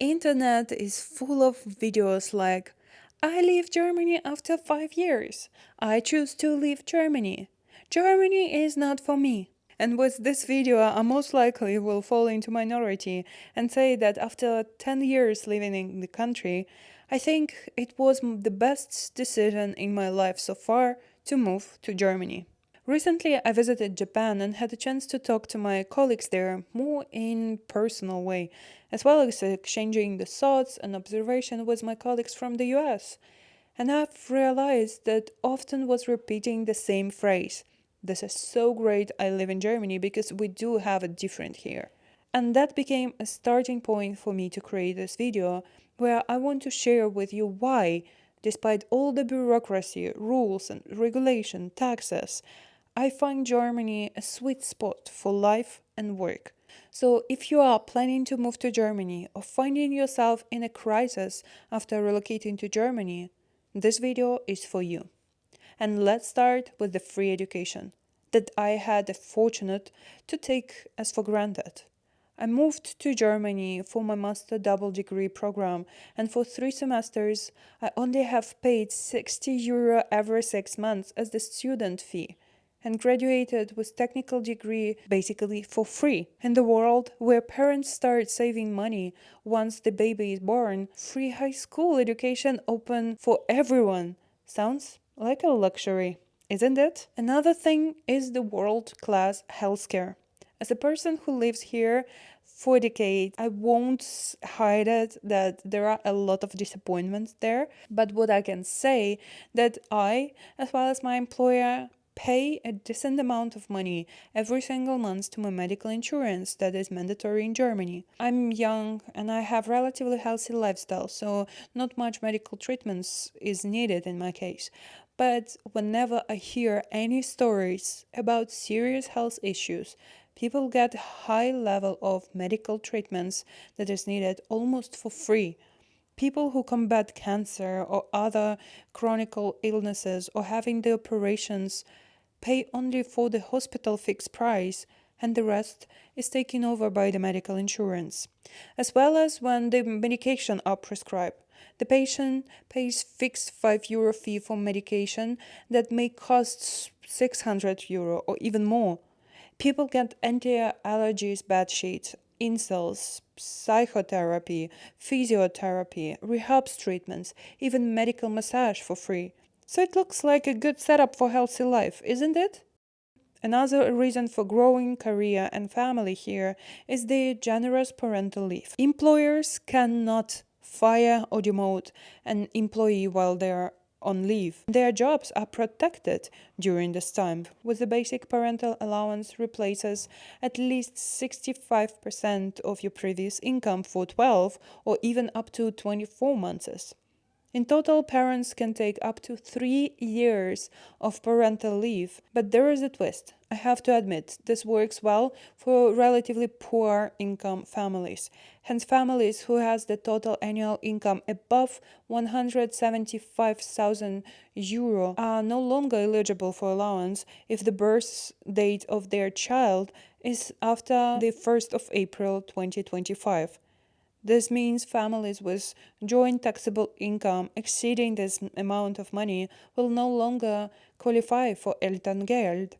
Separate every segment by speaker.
Speaker 1: internet is full of videos like, I leave Germany after 5 years. I choose to leave Germany. Germany is not for me. And with this video, I most likely will fall into minority and say that after 10 years living in the country, I think it was the best decision in my life so far to move to Germany. Recently, I visited Japan and had a chance to talk to my colleagues there more in personal way, as well as exchanging the thoughts and observation with my colleagues from the US. And I've realized that often was repeating the same phrase. This is so great I live in Germany because we do have it different here. And that became a starting point for me to create this video where I want to share with you why, despite all the bureaucracy, rules and regulation, taxes, I find Germany a sweet spot for life and work. So, if you are planning to move to Germany or finding yourself in a crisis after relocating to Germany, this video is for you. And let's start with the free education that I had the fortunate to take as for granted. I moved to Germany for my master double degree program, and for 3 semesters, I only have paid €60 every 6 months as the student fee and graduated with technical degree basically for free. In the world where parents start saving money once the baby is born, free high school education open for everyone. Sounds like a luxury, isn't it? Another thing is the world-class healthcare. As a person who lives here for decades, I won't hide it that there are a lot of disappointments there. But what I can say that I, as well as my employer, pay a decent amount of money every single month to my medical insurance that is mandatory in Germany. I'm young and I have relatively healthy lifestyle, so not much medical treatments is needed in my case. But whenever I hear any stories about serious health issues, people get high level of medical treatments that is needed almost for free. People who combat cancer or other chronic illnesses or having the operations pay only for the hospital fixed price, and the rest is taken over by the medical insurance. As well as when the medication are prescribed. The patient pays fixed €5 fee for medication that may cost €600 or even more. People get anti-allergies bed sheets, insoles, psychotherapy, physiotherapy, rehab treatments, even medical massage for free. So it looks like a good setup for healthy life, isn't it? Another reason for growing career and family here is the generous parental leave. Employers cannot fire or demote an employee while they are on leave. Their jobs are protected during this time, with the basic parental allowance replaces at least 65% of your previous income for 12 or even up to 24 months. In total, parents can take up to 3 years of parental leave, but there is a twist. I have to admit, this works well for relatively poor income families. Hence, families who has the total annual income above €175,000 are no longer eligible for allowance if the birth date of their child is after the 1st of April 2025. This means families with joint taxable income exceeding this amount of money will no longer qualify for Elterngeld.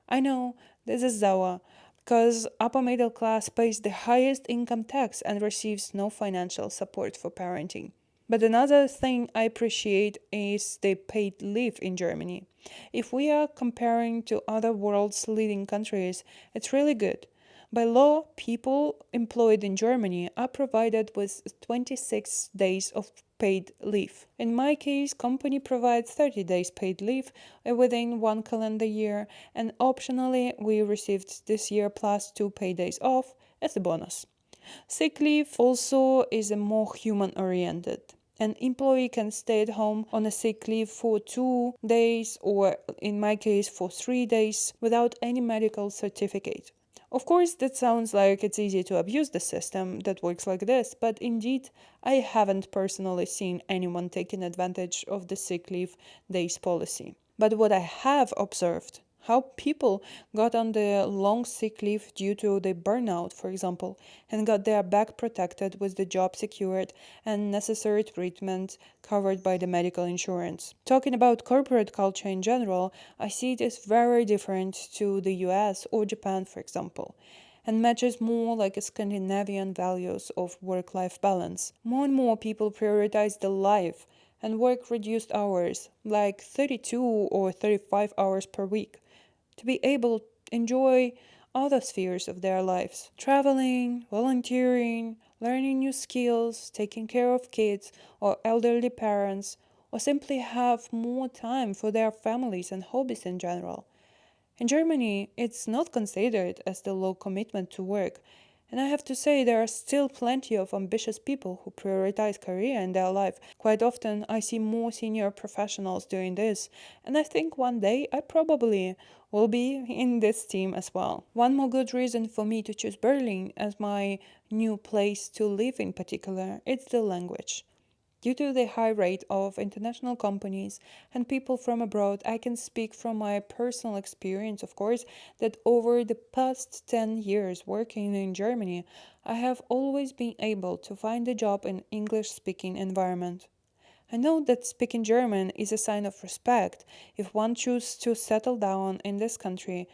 Speaker 1: I know this is sour, because upper middle class pays the highest income tax and receives no financial support for parenting. But another thing I appreciate is the paid leave in Germany. If we are comparing to other world's leading countries, it's really good. By law, people employed in Germany are provided with 26 days of paid leave. In my case, company provides 30 days paid leave within 1 calendar year, and optionally we received this year plus 2 paid days off as a bonus. Sick leave also is a more human-oriented. An employee can stay at home on a sick leave for 2 days or, in my case, for 3 days without any medical certificate. Of course, that sounds like it's easy to abuse the system that works like this, but indeed, I haven't personally seen anyone taking advantage of the sick leave days policy. But what I have observed How people got on the long sick leave due to the burnout, for example, and got their back protected with the job secured and necessary treatment covered by the medical insurance. Talking about corporate culture in general, I see it as very different to the US or Japan, for example, and matches more like a Scandinavian values of work-life balance. More and more people prioritize the life and work reduced hours, like 32 or 35 hours per week, to be able to enjoy other spheres of their lives. Traveling, volunteering, learning new skills, taking care of kids or elderly parents, or simply have more time for their families and hobbies in general. In Germany, it's not considered as the low commitment to work, and I have to say there are still plenty of ambitious people who prioritize career in their life. Quite often, I see more senior professionals doing this, and I think one day I probably will be in this team as well. One more good reason for me to choose Berlin as my new place to live in particular, it's the language. Due to the high rate of international companies and people from abroad, I can speak from my personal experience, of course, that over the past 10 years working in Germany, I have always been able to find a job in English-speaking environment. I know that speaking German is a sign of respect if one chooses to settle down in this country,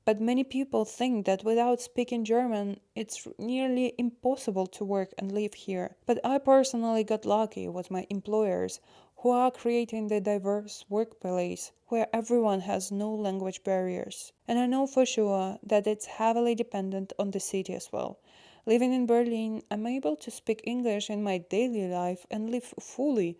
Speaker 1: but many people think that without speaking German, it's nearly impossible to work and live here. But I personally got lucky with my employers, who are creating the diverse workplace where everyone has no language barriers. And I know for sure that it's heavily dependent on the city as well. Living in Berlin, I'm able to speak English in my daily life and live fully,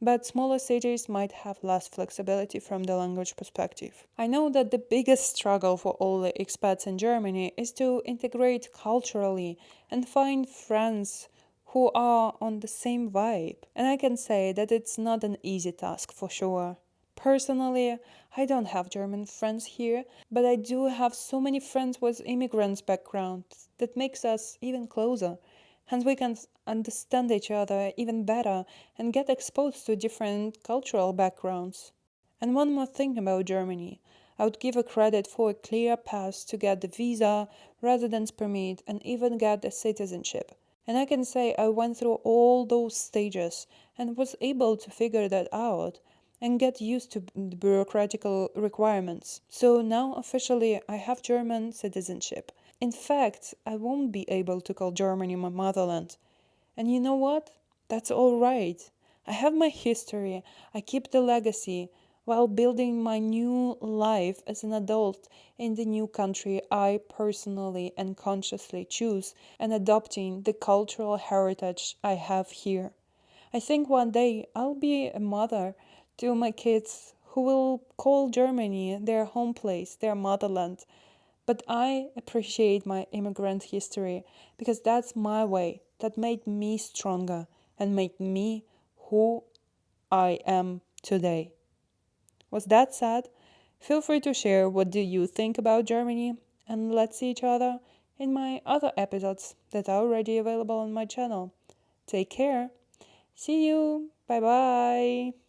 Speaker 1: but smaller cities might have less flexibility from the language perspective. I know that the biggest struggle for all the expats in Germany is to integrate culturally and find friends who are on the same vibe. And I can say that it's not an easy task for sure. Personally, I don't have German friends here, but I do have so many friends with immigrants' backgrounds that makes us even closer. Hence, we can understand each other even better and get exposed to different cultural backgrounds. And one more thing about Germany. I would give a credit for a clear path to get the visa, residence permit, and even get the citizenship. And I can say I went through all those stages and was able to figure that out and get used to the bureaucratic requirements. So now officially I have German citizenship. In fact, I won't be able to call Germany my motherland. And you know what? That's all right. I have my history, I keep the legacy while building my new life as an adult in the new country I personally and consciously choose and adopting the cultural heritage I have here. I think one day I'll be a mother to my kids who will call Germany their home place, their motherland. But I appreciate my immigrant history because that's my way that made me stronger and made me who I am today. Was that sad? Feel free to share what do you think about Germany and let's see each other in my other episodes that are already available on my channel. Take care. See you. Bye bye.